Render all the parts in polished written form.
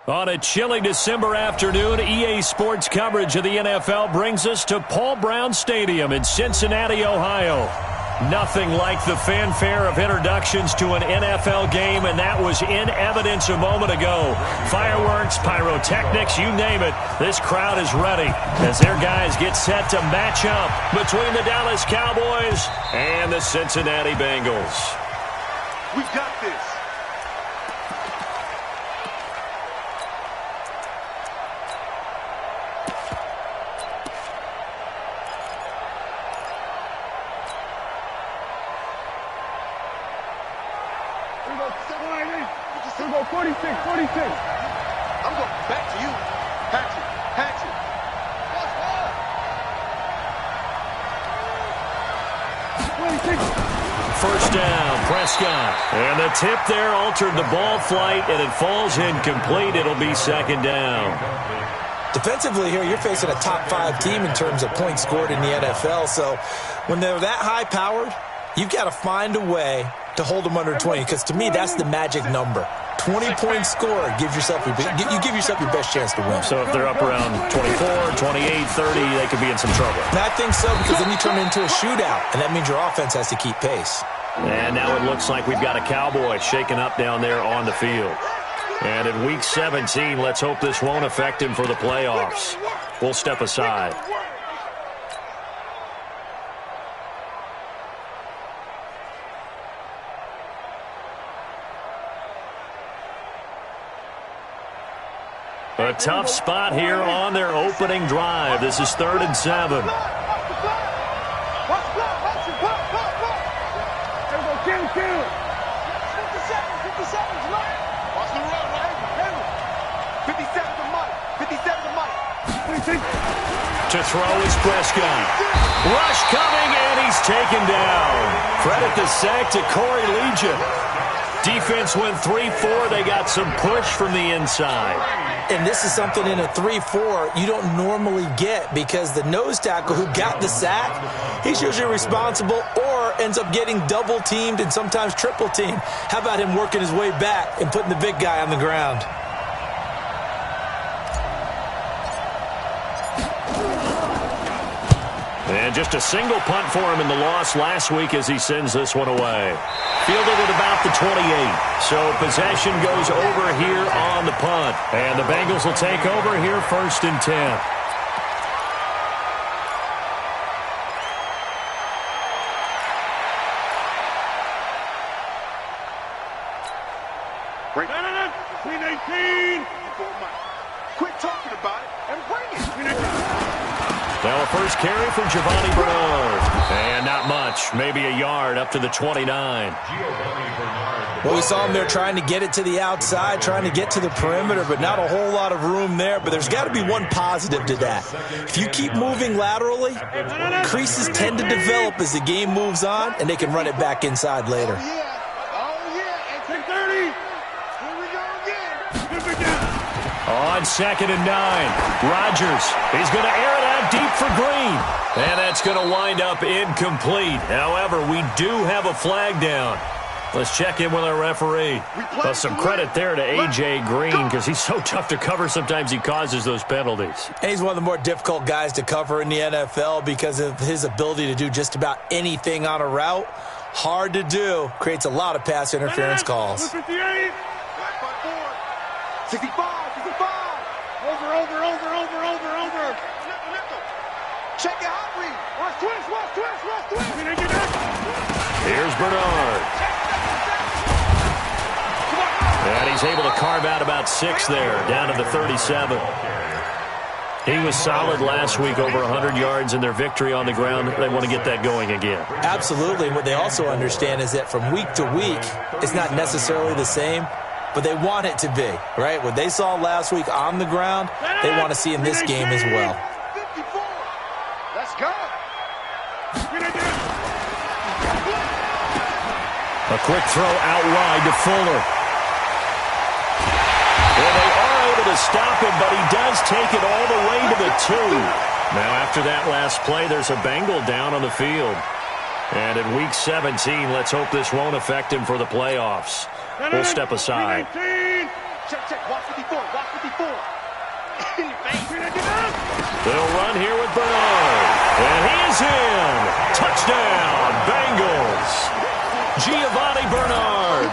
On a chilly December afternoon, EA Sports coverage of the NFL brings us to Paul Brown Stadium in Cincinnati, Ohio. Nothing like the fanfare of introductions to an NFL game, and that was in evidence a moment ago. Fireworks, pyrotechnics, you name it. This crowd is ready as their guys get set to match up between the Dallas Cowboys and the Cincinnati Bengals. We've got this. Here we go, 46. I'm going back to you. Hatchet. First down, Prescott. And the tip there altered the ball flight, and it falls incomplete. It'll be second down. Defensively here, you're facing a top-5 team in terms of points scored in the NFL. So when they're that high-powered, you've got to find a way to hold them under 20, because to me, that's the magic number. 20-point score gives yourself you give yourself your best chance to win. So if they're up around 24, 28, 30, they could be in some trouble. And I think so, because then you turn it into a shootout, and that means your offense has to keep pace. And now it looks like we've got a Cowboy shaken up down there on the field. And in Week 17, let's hope this won't affect him for the playoffs. We'll step aside. A tough spot here on their opening drive. This is 3rd and 7. Watch the run, right? 57 to Mike. To throw is Prescott. Rush coming, and he's taken down. Credit the sack to Corey Legion. Defense went 3-4. They got some push from the inside. And this is something in a 3-4 you don't normally get, because the nose tackle who got the sack, he's usually responsible or ends up getting double-teamed and sometimes triple-teamed. How about him working his way back and putting the big guy on the ground? And just a single punt for him in the loss last week as he sends this one away. Fielded at about the 28. So possession goes over here on the punt. And the Bengals will take over here 1st and 10. Bring it. 18. Quit talking about it and bring it. Now a first carry from Giovanni Bernard. And not much. Maybe a yard up to the 29. Well, we saw him there trying to get it to the outside, trying to get to the perimeter, but not a whole lot of room there. But there's got to be one positive to that. If you keep moving laterally, creases tend to develop as the game moves on, and they can run it back inside later. Oh, yeah. 30. Here we go again. On 2nd and 9, Rodgers. He's going to air it out deep for Green. And that's going to wind up incomplete. However, we do have a flag down. Let's check in with our referee. Well, some credit there to A.J. Green, because he's so tough to cover. Sometimes he causes those penalties. And he's one of the more difficult guys to cover in the NFL because of his ability to do just about anything on a route. Hard to do. Creates a lot of pass interference calls. 58. 65. Over. Check it out, Reed. Watch twist. Here's Bernard. And he's able to carve out about 6 there, down to the 37. He was solid last week, over 100 yards in their victory on the ground. They want to get that going again. Absolutely. What they also understand is that from week to week, it's not necessarily the same, but they want it to be, right? What they saw last week on the ground, they want to see in this game as well. 54. Let's go. A quick throw out wide to Fuller. Well, they are able to stop him, but he does take it all the way to the 2. Now, after that last play, there's a Bengal down on the field. And in Week 17, let's hope this won't affect him for the playoffs. We'll step aside. Check. Watch 54. Watch 54. In your face. They'll run here with Bernard. And he is in. Touchdown, Bengals. Giovanni Bernard.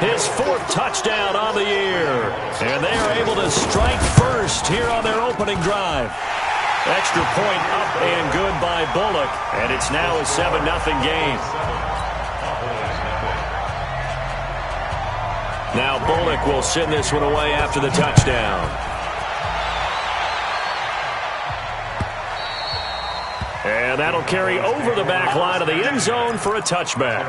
His 4th touchdown on the year. And they are able to strike first here on their opening drive. Extra point up and good by Bullock. And it's now a 7-0 game. Now Bullock will send this one away after the touchdown. And that'll carry over the back line of the end zone for a touchback.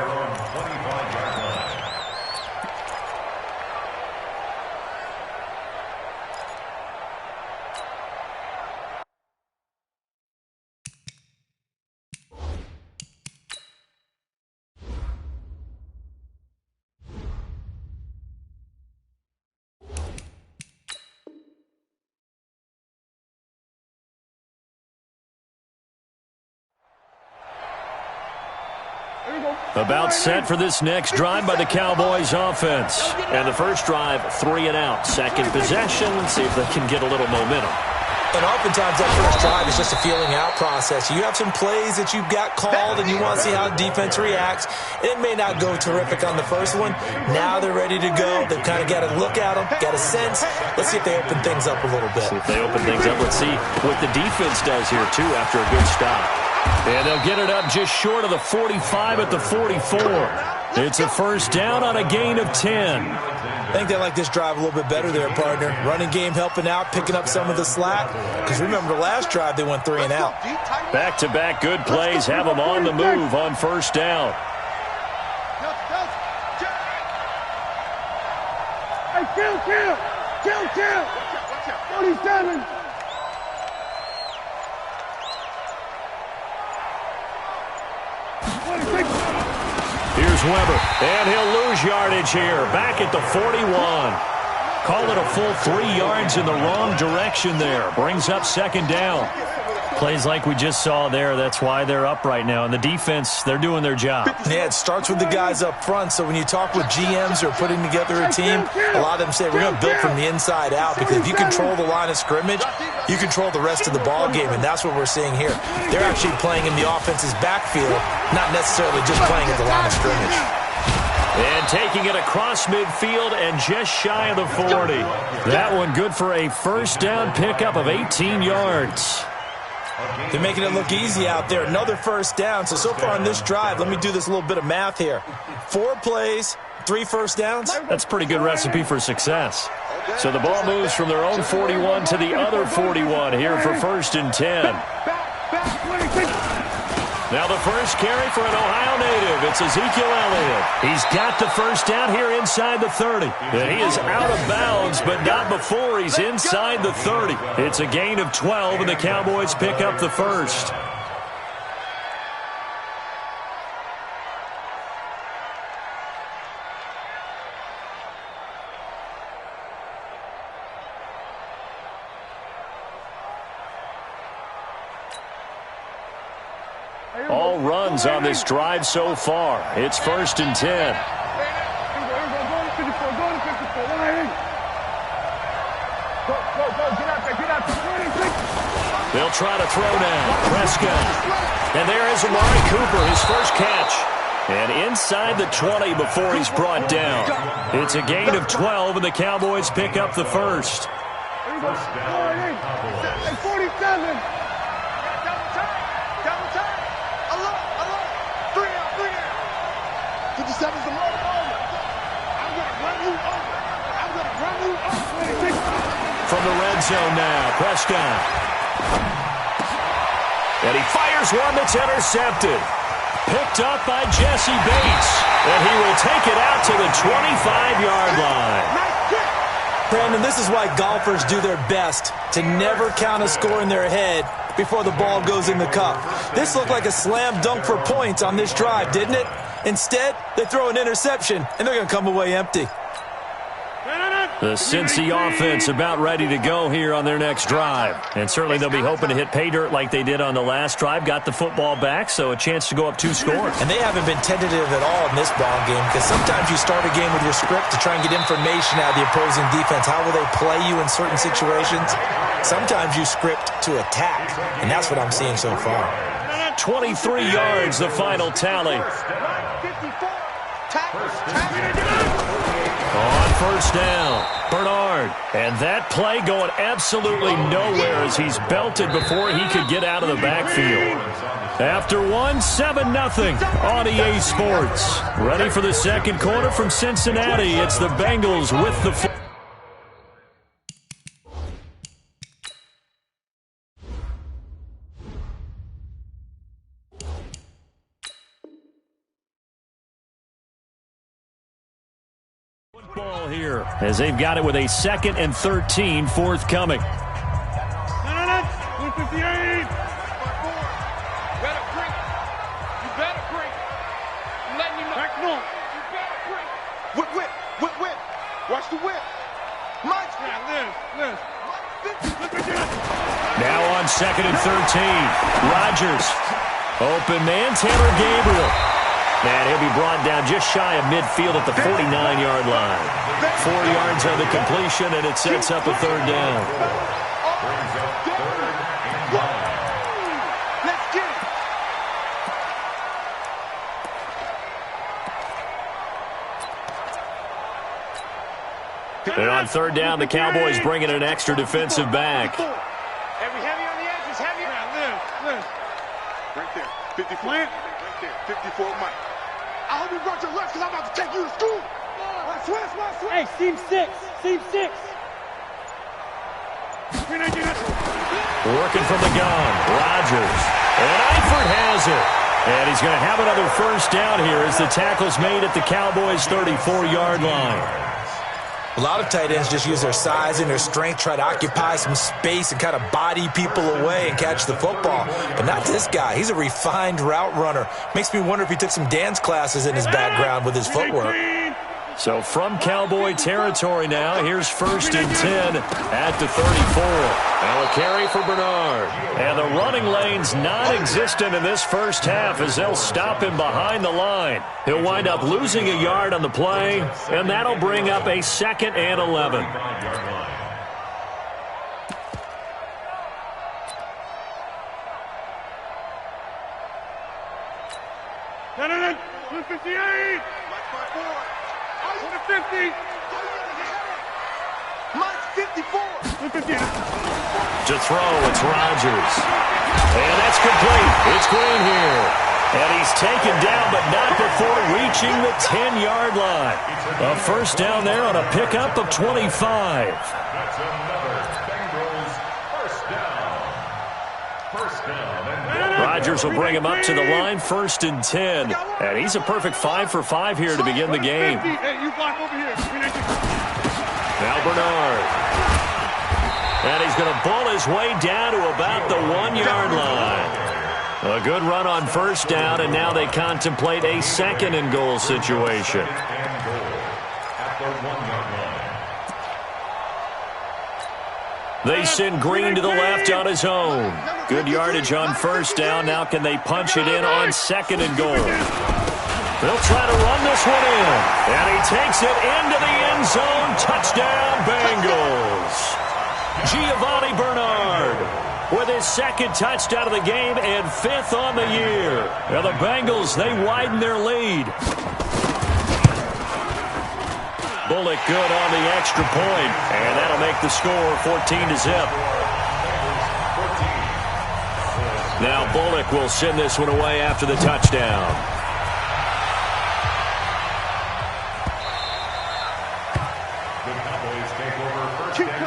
About set for this next drive by the Cowboys offense. And the first drive, 3 and out. Second possession, see if they can get a little momentum. And oftentimes that first drive is just a feeling out process. You have some plays that you've got called and you want to see how the defense reacts. It may not go terrific on the first one. Now they're ready to go. They've kind of got to look at them, got a sense. Let's see if they open things up a little bit. See if they open things up. Let's see what the defense does here, too, after a good stop. And they'll get it up just short of the 45 at the 44. It's a first down on a gain of 10. I think they like this drive a little bit better there, partner. Running game helping out, picking up some of the slack. Because remember, the last drive they went 3 and out. Back-to-back good plays have them on the move on first down. Hey, kill. 47. Here's Weber, and he'll lose yardage here. Back at the 41. Call it a full 3 yards in the wrong direction there. Brings up second down. Plays like we just saw there. That's why they're up right now. And the defense, they're doing their job. Yeah, it starts with the guys up front. So when you talk with GMs who are putting together a team, a lot of them say we're going to build from the inside out. Because if you control the line of scrimmage, you control the rest of the ball game. And that's what we're seeing here. They're actually playing in the offense's backfield, not necessarily just playing at the line of scrimmage. And taking it across midfield and just shy of the 40. That one good for a first down pickup of 18 yards. They're making it look easy out there. Another first down. So far on this drive, let me do this little bit of math here. 4 plays, 3 first downs. That's a pretty good recipe for success. So the ball moves from their own 41 to the other 41 here for first and 10. Now the first carry for an Ohio native. It's Ezekiel Elliott. He's got the first down here inside the 30. And he is out of bounds, but not before he's inside the 30. It's a gain of 12, and the Cowboys pick up the first. All runs on this drive so far. It's first and 10. They'll try to throw now. Prescott. And there is Amari Cooper, his first catch. And inside the 20 before he's brought down. It's a gain of 12, and the Cowboys pick up the first. 47. 57's the moment. I'm going to run you over. From the red zone now, Prescott. And he fires one that's intercepted. Picked up by Jesse Bates. And he will take it out to the 25-yard line. Brandon, this is why golfers do their best to never count a score in their head before the ball goes in the cup. This looked like a slam dunk for points on this drive, didn't it? Instead, they throw an interception, and they're going to come away empty. The Cincy offense about ready to go here on their next drive. And certainly they'll be hoping to hit pay dirt like they did on the last drive. Got the football back, so a chance to go up 2 scores. And they haven't been tentative at all in this ball game because sometimes you start a game with your script to try and get information out of the opposing defense. How will they play you in certain situations? Sometimes you script to attack, and that's what I'm seeing so far. 23 yards, the final tally. On first down, Bernard. And that play going absolutely nowhere as he's belted before he could get out of the backfield. After 7-0 on EA Sports. Ready for the second quarter from Cincinnati. It's the Bengals with the ball here as they've got it with a 2nd and 13 forthcoming. 158. Better break. You better break. I'm letting you know. Back north. You better break. Whip. Watch the whip. Mike. Yeah, Liz. Now on 2nd and 13. Rodgers. Open man, Tanner Gabriel. And he'll be brought down just shy of midfield at the 49-yard line. 4 yards on the completion, and it sets up a 3rd down. Let's get it. And on 3rd down, the Cowboys bring in an extra defensive back. Heavy on the edges, heavy. Yeah, Liz. Right there. 54. Right there. 54, Mike. I hope you brought your left because I'm about to take you to school. Switch. Hey, seam 6. Working from the gun, Rodgers. And Eifert has it. And he's going to have another first down here as the tackle's made at the Cowboys' 34-yard line. A lot of tight ends just use their size and their strength, try to occupy some space and kind of body people away and catch the football. But not this guy. He's a refined route runner. Makes me wonder if he took some dance classes in his background with his footwork. So from Cowboy territory now, here's 1st and 10 at the 34. Now a carry for Bernard. And the running lane's non-existent in this first half as they'll stop him behind the line. He'll wind up losing a yard on the play, and that'll bring up a 2nd and 11. No. 158. 150. Mike's 54. 158. To throw, it's Rodgers. And that's complete. It's Green here. And he's taken down, but not before reaching the 10-yard line. A first down there on a pickup of 25. That's another Bengals first down. Rodgers will bring him up to the line, 1st and 10. And he's a perfect 5 for 5 here to begin the game. Hey, you block over here. Now Bernard. And he's going to bull his way down to about the 1-yard line. A good run on first down, and now they contemplate a 2nd and goal situation. They send Green to the left on his own. Good yardage on first down. Now can they punch it in on 2nd and goal? They'll try to run this one in. And he takes it into the end zone. Touchdown, Bengals. Giovanni Bernard with his 2nd touchdown of the game and 5th on the year. Now the Bengals, they widen their lead. Bullock good on the extra point, and that'll make the score 14-0. Now Bullock will send this one away after the touchdown. The Cowboys take over 1st and 10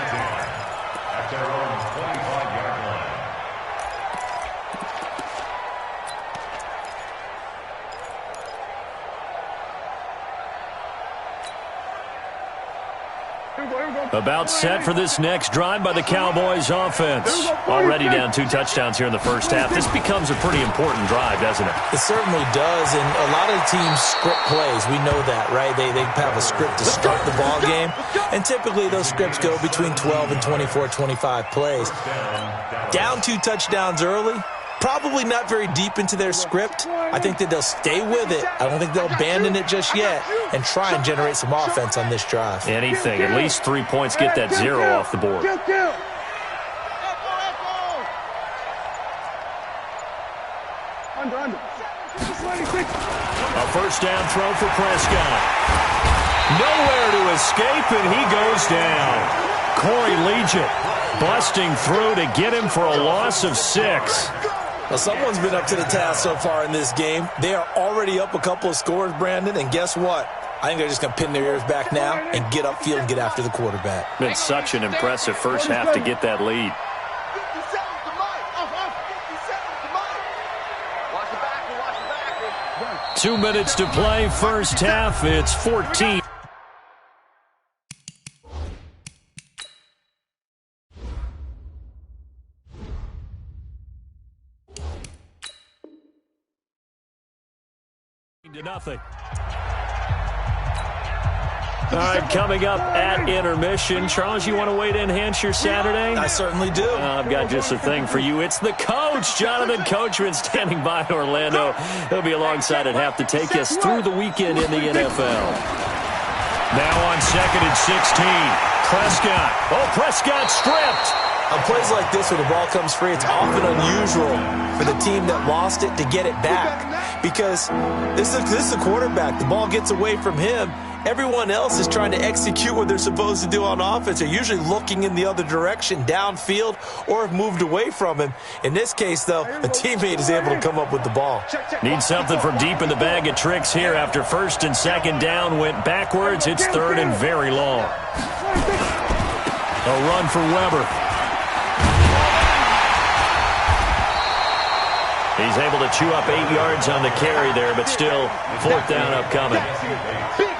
at their own 25-yard line. About set for this next drive by the Cowboys offense. Already down 2 touchdowns here in the first half. This becomes a pretty important drive, doesn't it? It certainly does, and a lot of teams script plays. We know that, right? They have a script to start the ball game, and typically those scripts go between 12 and 24, 25 plays. Down 2 touchdowns early, probably not very deep into their script. I think that they'll stay with it. I don't think they'll abandon it just yet and try and generate some offense on this drive. Anything. At least 3 points, get that 0 off the board. A first down throw for Prescott. Nowhere to escape, and he goes down. Corey Legion busting through to get him for a loss of 6. Well, someone's been up to the task so far in this game. They are already up a couple of scores, Brandon, and guess what? I think they're just going to pin their ears back now and get upfield and get after the quarterback. Been such an impressive first half to get that lead. 2 minutes to play, first half. It's 14. To nothing. All right, coming up at intermission. Charles, you want to wait to enhance your Saturday? I certainly do. I've got just a thing for you. It's the coach, Jonathan Coachman, standing by in Orlando. He'll be alongside at half to take us through the weekend in the NFL. Now on 2nd and 16. Prescott. Oh, Prescott stripped. On plays like this where the ball comes free, it's often unusual for the team that lost it to get it back because this is a quarterback. The ball gets away from him. Everyone else is trying to execute what they're supposed to do on offense. They're usually looking in the other direction, downfield, or have moved away from him. In this case, though, a teammate is able to come up with the ball. Need something from deep in the bag of tricks here after 1st and 2nd down went backwards. It's 3rd and very long. A run for Weber. He's able to chew up 8 yards on the carry there, but still 4th down upcoming.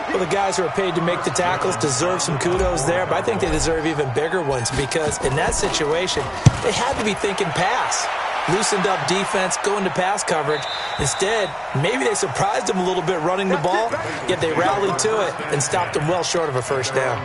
Well, the guys who are paid to make the tackles deserve some kudos there, but I think they deserve even bigger ones because in that situation, they had to be thinking pass. Loosened up defense, going to pass coverage. Instead, maybe they surprised them a little bit running the ball, yet they rallied to it and stopped them well short of a first down.